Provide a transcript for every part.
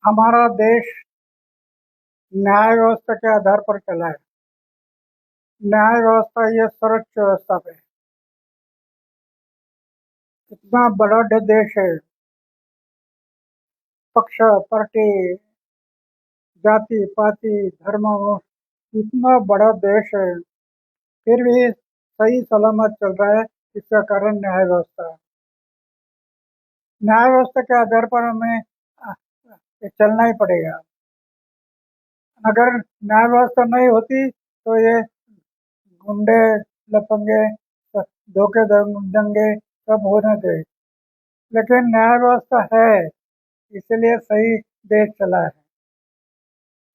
हमारा देश न्याय व्यवस्था के आधार पर चला है। न्याय व्यवस्था ये सर्वोच्च व्यवस्था पे इतना बड़ा देश है। पक्ष, पार्टी, जाति पाति, धर्म, इतना बड़ा देश है, फिर भी सही सलामत चल रहा है। इसका कारण न्याय व्यवस्था है। न्याय व्यवस्था के आधार पर हमें चलना ही पड़ेगा। अगर न्याय व्यवस्था नहीं होती तो ये गुंडे, लफंगे, धोखे दंगे सब होने थे। लेकिन न्याय व्यवस्था है, इसलिए सही देश चला है।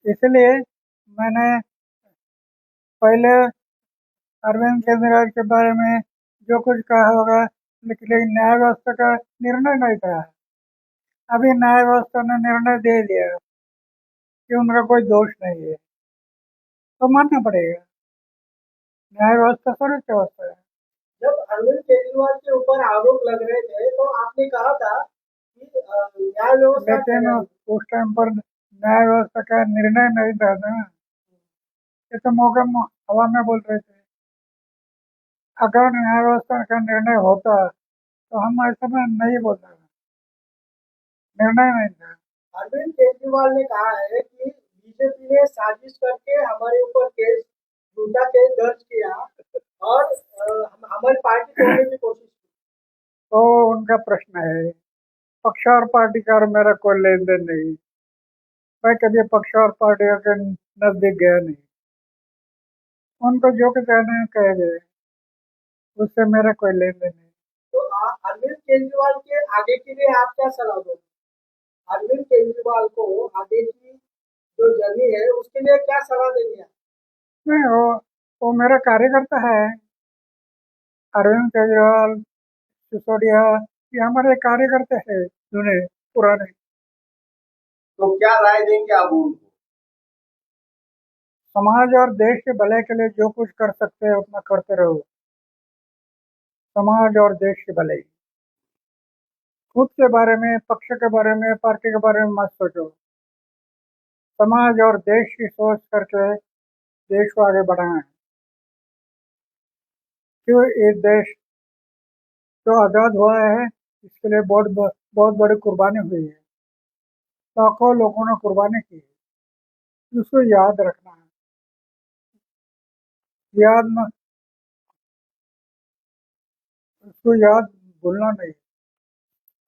इसलिए मैंने पहले अरविंद केजरीवाल के बारे में जो कुछ कहा होगा, लेकिन न्याय व्यवस्था का निर्णय नहीं था। अभी न्याय व्यवस्था ने निर्णय दे दिया कि उनका कोई दोष नहीं है, तो मानना पड़ेगा। न्याय व्यवस्था सर्वोच्च व्यवस्था है। जब अरविंद केजरीवाल के ऊपर आरोप लग रहे थे तो आपने कहा था कि न्याय व्यवस्था, लेकिन उस टाइम पर न्याय व्यवस्था का निर्णय नहीं था ना, ये तो मौके हवा में बोल रहे थे। अगर न्याय व्यवस्था का निर्णय होता तो हम ऐसा में नहीं बोलते। निर्णय नहीं था। अरविंद केजरीवाल ने कहा है कि बीजेपी ने साजिश करके हमारे ऊपर केस, झूठा केस दर्ज किया और हमारी पार्टी तोड़ने की कोशिश की। तो उनका प्रश्न है। पक्ष और पार्टी का मेरा कोई लेन देन नहीं। मैं कभी पक्ष और पार्टियों के नजदीक गया नहीं। उनको जो कुछ कहना है कह गए, उससे मेरा कोई लेन देन नहीं। तो अरविंद केजरीवाल के आगे के लिए आप क्या सलाह दोगे? अरविंद केजरीवाल को आगे की जो जर्नी है उसके लिए क्या सलाह देंगे? नहीं, वो मेरा कार्यकर्ता है। अरविंद केजरीवाल, सिसोदिया, ये हमारे कार्यकर्ता है जुने पुराने। तो क्या राय देंगे आप उनको? समाज और देश के भले के लिए जो कुछ कर सकते हैं उतना करते रहो। समाज और देश के भले, खुद के बारे में, पक्ष के बारे में, पार्टी के बारे में मत सोचो। समाज और देश की सोच करके देश को आगे बढ़ाना है। क्यों ये देश जो आज़ाद हुआ है, इसके लिए बहुत बड़ी कुर्बानी हुई है। लाखों लोगों ने कुर्बानी की है, उसको याद रखना है। याद न उसको याद भूलना नहीं।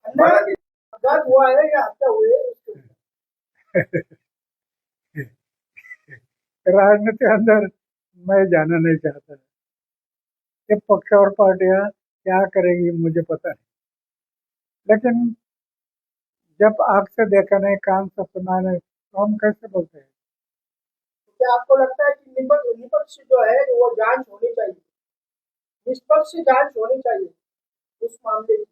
आजाद हुआ है या हत्या हुई है? राजनीति अंदर मैं जाना नहीं चाहता। ये पक्ष और पार्टियां क्या करेगी मुझे पता नहीं, लेकिन जब आंख से देखा नहीं, कान से सुना नहीं, तो हम कैसे बोलते हैं? क्या आपको लगता है कि निष्पक्ष जो है वो जांच होनी चाहिए, निष्पक्ष जांच होनी चाहिए उस मामले की?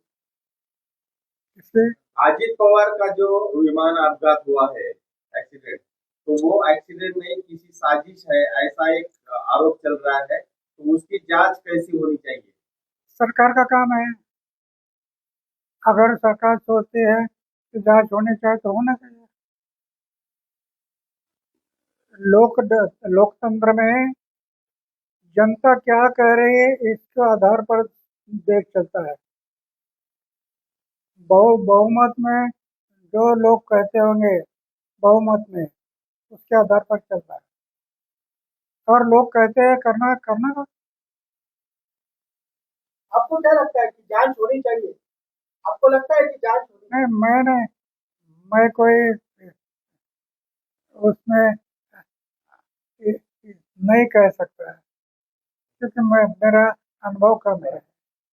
इससे अजित पवार का जो विमान अपघात हुआ है, एक्सीडेंट, तो वो एक्सीडेंट नहीं किसी साजिश है ऐसा एक आरोप चल रहा है, तो उसकी जांच कैसी होनी चाहिए? सरकार का काम है। अगर सरकार सोचती है कि जांच होनी चाहिए तो होना चाहिए। लोकतंत्र में जनता क्या कह रही है, इसके आधार पर देश चलता है। बहुमत में जो लोग कहते होंगे, बहुमत में उसके आधार पर चलता है। और लोग कहते हैं करना करना। आपको क्या लगता है कि जांच होनी चाहिए? आपको लगता है कि जांच होनी नहीं, मैं कोई उसमें नहीं कह सकता, क्योंकि मेरा अनुभव कम है।